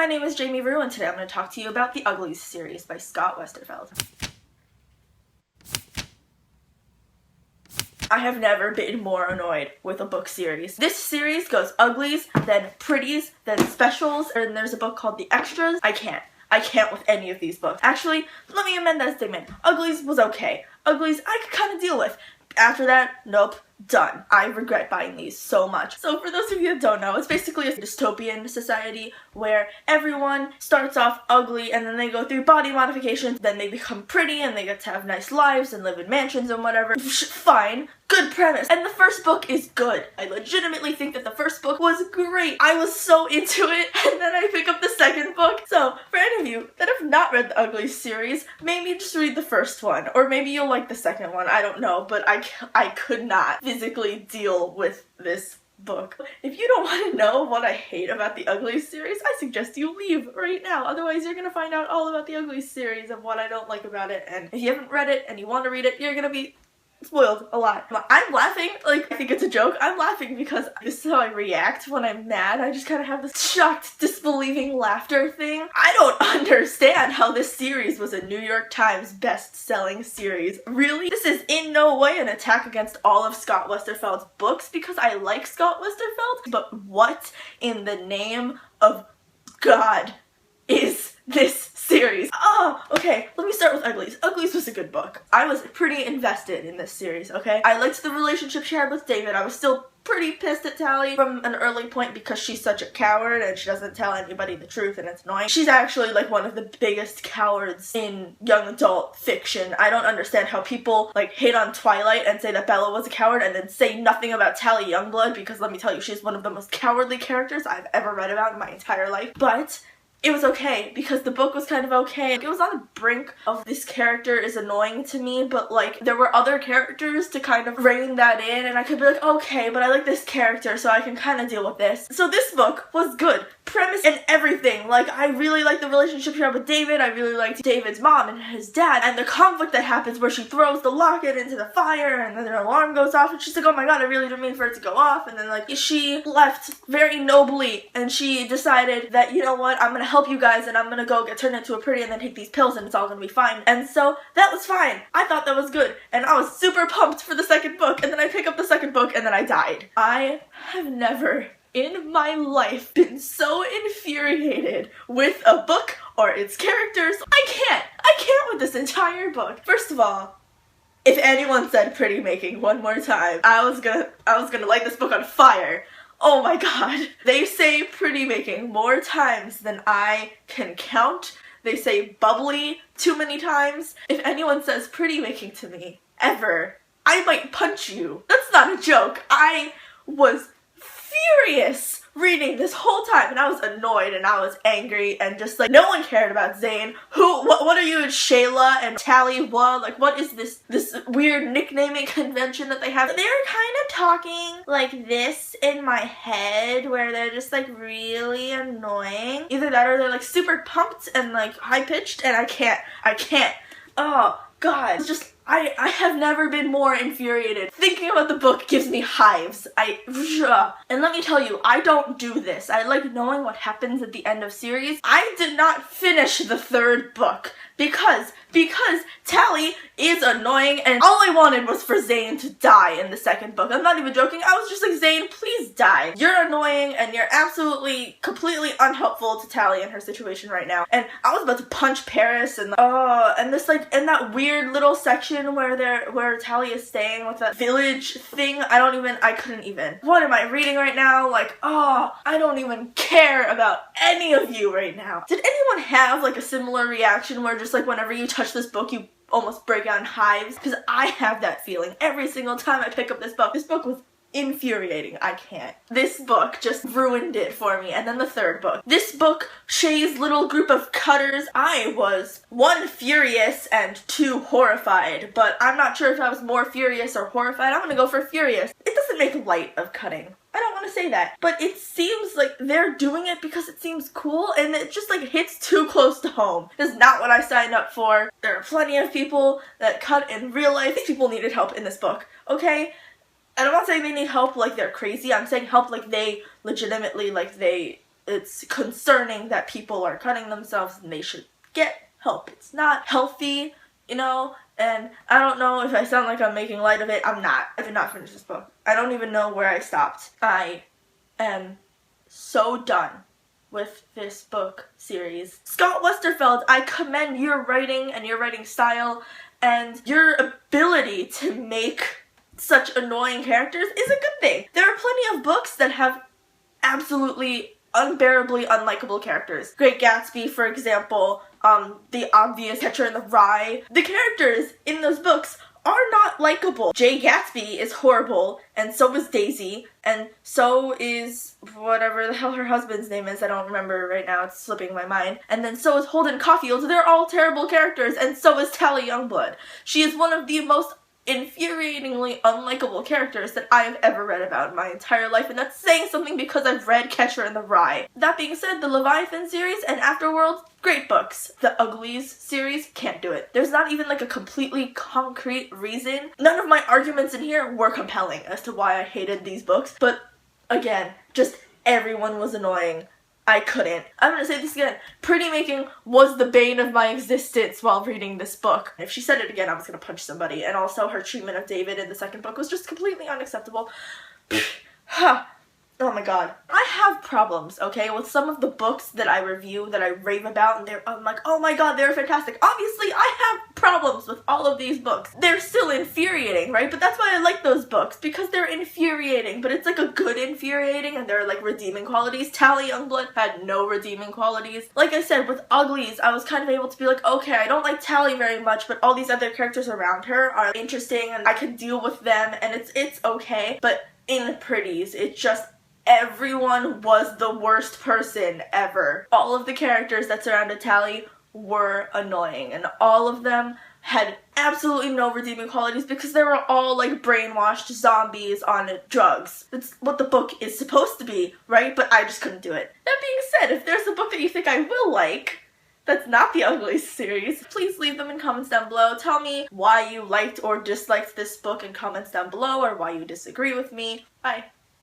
my name is Jamie Rue, and today I'm going to talk to you about the Uglies series by Scott Westerfeld. I have never been more annoyed with a book series. This series goes Uglies, then Pretties, then Specials, and there's a book called The Extras. I can't with any of these books. Actually, let me amend that statement. Uglies was okay. Uglies I could kind of deal with. After that, nope. Done. I regret buying these so much. So for those of you that don't know, it's basically a dystopian society where everyone starts off ugly and then they go through body modifications, then they become pretty and they get to have nice lives and live in mansions and whatever. Fine. Good premise. And the first book is good. I legitimately think that the first book was great. I was so into it, and then I pick up the second book. So for any of you that have not read the Uglies series, maybe just read the first one, or maybe you'll like the second one. I don't know, but I could not physically deal with this book. If you don't want to know what I hate about the Uglies series, I suggest you leave right now. Otherwise, you're gonna find out all about the Uglies series and what I don't like about it. And if you haven't read it and you want to read it, you're gonna be spoiled a lot. I'm laughing, like, I think it's a joke. I'm laughing because this is how I react when I'm mad. I just kind of have this shocked, disbelieving laughter thing. I don't understand how this series was a New York Times best-selling series. Really? This is in no way an attack against all of Scott Westerfeld's books, because I like Scott Westerfeld, but what in the name of God is this series? Oh, okay, let me start with Uglies. Uglies was a good book. I was pretty invested in this series, okay? I liked the relationship she had with David. I was still pretty pissed at Tally from an early point because she's such a coward and she doesn't tell anybody the truth and it's annoying. She's actually like one of the biggest cowards in young adult fiction. I don't understand how people like hate on Twilight and say that Bella was a coward and then say nothing about Tally Youngblood, because let me tell you, she's one of the most cowardly characters I've ever read about in my entire life. But it was okay, because the book was kind of okay. It was on the brink of this character is annoying to me, but like there were other characters to kind of rein that in, and I could be like, okay, but I like this character, so I can kind of deal with this. So this book was good. Premise and everything. Like, I really liked the relationship she had with David. I really liked David's mom and his dad, and the conflict that happens where she throws the locket into the fire and then her alarm goes off and she's like, oh my god, I really didn't mean for it to go off. And then like she left very nobly and she decided that, you know what, I'm gonna help you guys and I'm gonna go get turned into a pretty and then take these pills and it's all gonna be fine. And so that was fine. I thought that was good and I was super pumped for the second book, and then I pick up the second book and then I died. I have never in my life been so infuriated with a book or its characters. I can't with this entire book. First of all, if anyone said pretty making one more time, I was gonna light this book on fire. Oh my god. They say pretty making more times than I can count. They say bubbly too many times. If anyone says pretty making to me, ever, I might punch you. That's not a joke. I was furious reading this whole time, and I was annoyed and I was angry and just like no one cared about Zane. What are you and Shayla and Tally? Like what is this weird nicknaming convention that they have? They're kind of talking like this in my head where they're just like really annoying. Either that or they're like super pumped and like high pitched, and I can't. Oh god. It's just I have never been more infuriated. Thinking about the book gives me hives. And let me tell you, I don't do this. I like knowing what happens at the end of series. I did not finish the third book because Tally is annoying, and all I wanted was for Zane to die in the second book. I'm not even joking. I was just like, Zane, please die. You're annoying and you're absolutely, completely unhelpful to Tally in her situation right now. And I was about to punch Paris and this like, in that weird little section where Tally is staying with that village thing, I couldn't even. What am I reading right now? Like, I don't even care about any of you right now. Did anyone have like a similar reaction where just like whenever you touch this book, you almost break out in hives? Because I have that feeling every single time I pick up this book. This book was infuriating. I can't. This book just ruined it for me. And then the third book. This book, Shay's little group of cutters, I was 1, furious, and 2, horrified. But I'm not sure if I was more furious or horrified. I'm gonna go for furious. It doesn't make light of cutting. I don't want to say that, but it seems like they're doing it because it seems cool, and it just like hits too close to home. It's not what I signed up for. There are plenty of people that cut in real life. These people needed help in this book, okay? And I'm not saying they need help like they're crazy. I'm saying help like they legitimately, like they it's concerning that people are cutting themselves and they should get help. It's not healthy, you know, and I don't know if I sound like I'm making light of it. I'm not. I did not finish this book. I don't even know where I stopped. I am so done with this book series. Scott Westerfeld, I commend your writing and your writing style, and your ability to make such annoying characters is a good thing. There are plenty of books that have absolutely unbearably unlikable characters. Great Gatsby, for example, the obvious Catcher in the Rye. The characters in those books are not likable. Jay Gatsby is horrible, and so is Daisy, and so is whatever the hell her husband's name is. I don't remember right now, it's slipping my mind. And then so is Holden Caulfield. They're all terrible characters, and so is Tally Youngblood. She is one of the most infuriatingly unlikable characters that I have ever read about in my entire life, and that's saying something because I've read Catcher in the Rye. That being said, the Leviathan series and Afterworld, great books. The Uglies series, can't do it. There's not even like a completely concrete reason. None of my arguments in here were compelling as to why I hated these books, but again, just everyone was annoying. I couldn't. I'm gonna say this again. Pretty making was the bane of my existence while reading this book. If she said it again, I was gonna punch somebody. And also her treatment of David in the second book was just completely unacceptable. Oh my god. I have problems, okay, with some of the books that I review, that I rave about, and I'm like, oh my god, they're fantastic. Obviously, I have problems with all of these books. They're still infuriating, right? But that's why I like those books, because they're infuriating, but it's like a good infuriating, and there are like redeeming qualities. Tally Youngblood had no redeeming qualities. Like I said, with Uglies, I was kind of able to be like, okay, I don't like Tally very much, but all these other characters around her are interesting, and I can deal with them, and it's okay. But in Pretties, it just, everyone was the worst person ever. All of the characters that surrounded Tally were annoying, and all of them had absolutely no redeeming qualities because they were all like brainwashed zombies on drugs. That's what the book is supposed to be, right? But I just couldn't do it. That being said, if there's a book that you think I will like that's not the Uglies series, please leave them in comments down below. Tell me why you liked or disliked this book in comments down below, or why you disagree with me. Bye.